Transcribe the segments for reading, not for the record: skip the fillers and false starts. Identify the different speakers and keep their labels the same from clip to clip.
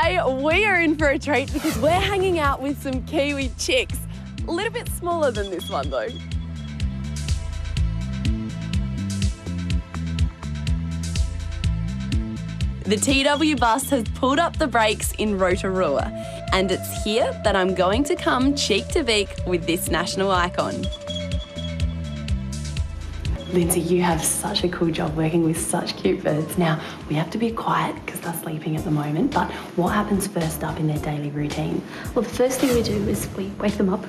Speaker 1: today we are in for a treat because we're hanging out with some Kiwi chicks. A little bit smaller than this one though. The TW bus has pulled up the brakes in Rotorua, and it's here that I'm going to come cheek to beak with this national icon. Lindsey, you have such a cool job working with such cute birds. Now, we have to be quiet because they're sleeping at the moment, but what happens first up in their daily routine?
Speaker 2: Well, the first thing we do is we wake them up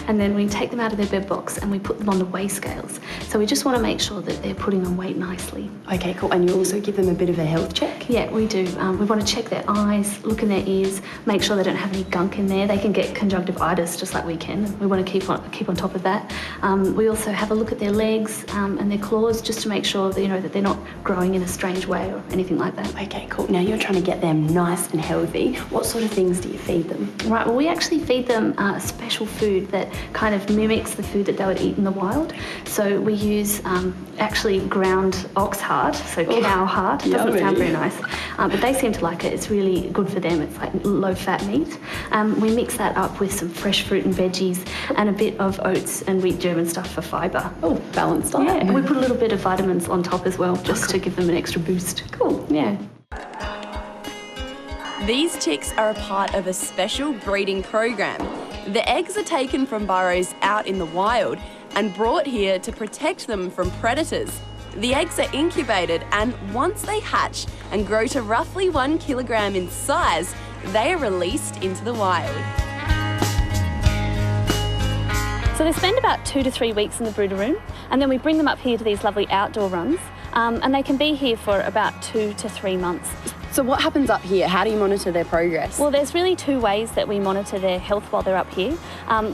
Speaker 2: and then we take them out of their bed box and we put them on the weigh scales. So we just want to make sure that they're putting on weight nicely.
Speaker 1: Okay, cool. And you also give them a bit of a health check?
Speaker 2: Yeah, we do. We want to check their eyes, look in their ears, make sure they don't have any gunk in there. They can get conjunctivitis just like we can. We want to keep on top of that. We also have a look at their legs and their claws just to make sure that, that they're not growing in a strange way or anything like that.
Speaker 1: Okay, cool. Now you're trying to get them nice and healthy. What sort of things do you feed them?
Speaker 2: Right, well, we actually feed them a special food that kind of mimics the food that they would eat in the wild. So we use actually ground ox heart, so cow heart. It doesn't sound very nice, but they seem to like it. It's really good for them. It's like low-fat meat. We mix that up with some fresh fruit and veggies and a bit of oats and wheat germ and stuff for fibre.
Speaker 1: Oh, balanced diet.
Speaker 2: Yeah, and we put a little bit of vitamins on top as well, just to give them an extra boost.
Speaker 1: Cool.
Speaker 2: Yeah.
Speaker 1: These chicks are a part of a special breeding program. The eggs are taken from burrows out in the wild and brought here to protect them from predators. The eggs are incubated, and once they hatch and grow to roughly 1 kilogram in size, they are released into the wild.
Speaker 2: So they spend about 2 to 3 weeks in the brooder room, and then we bring them up here to these lovely outdoor runs, and they can be here for about 2 to 3 months.
Speaker 1: So what happens up here? How do you monitor their progress?
Speaker 2: Well, there's really 2 ways that we monitor their health while they're up here.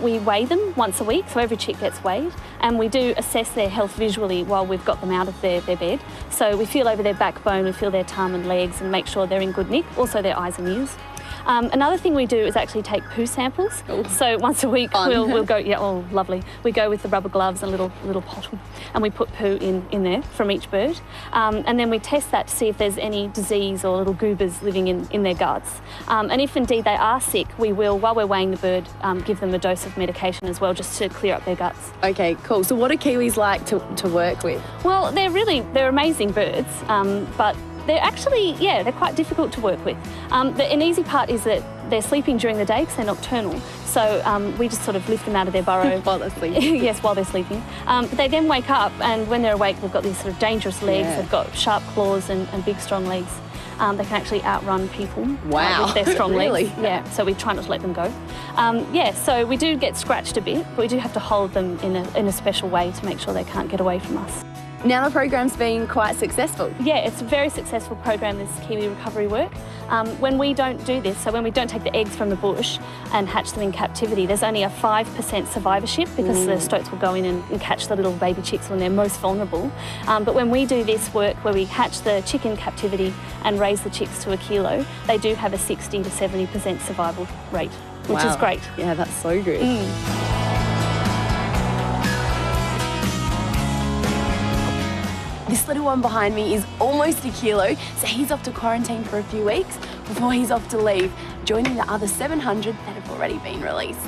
Speaker 2: We weigh them once a week, so every chick gets weighed, and we do assess their health visually while we've got them out of their bed. So we feel over their backbone, we feel their tongue and legs and make sure they're in good nick, also their eyes and ears. Another thing we do is actually take poo samples. Ooh. So once a week we'll go, lovely. We go with the rubber gloves and a little pottle, and we put poo in there from each bird. And then we test that to see if there's any disease or little goobers living in their guts. And if indeed they are sick, we will, while we're weighing the bird, give them a dose of medication as well, just to clear up their guts. Okay, cool. So what are Kiwis like to work with? Well, they're amazing birds, but they're actually, they're quite difficult to work with. An easy part is that they're sleeping during the day because they're nocturnal. So we just sort of lift them out of their burrow. While they're sleeping. Yes, while they're sleeping. But they then wake up, and when they're awake, they've got these sort of dangerous legs. Yeah. They've got sharp claws and big, strong legs. They can actually outrun people with their strong legs. Yeah, so we try not to let them go. So we do get scratched a bit, but we do have to hold them in a special way to make sure they can't get away from us. Now the program's been quite successful. Yeah, it's a very successful program, this Kiwi recovery work. When we don't do this, so when we don't take the eggs from the bush and hatch them in captivity, there's only a 5% survivorship because the stoats will go in and catch the little baby chicks when they're most vulnerable. But when we do this work where we hatch the chick in captivity and raise the chicks to 1 kilo, they do have a 60 to 70% survival rate, which is great. Yeah, that's so good. This little one behind me is almost 1 kilo, so he's off to quarantine for a few weeks before he's off to leave, joining the other 700 that have already been released.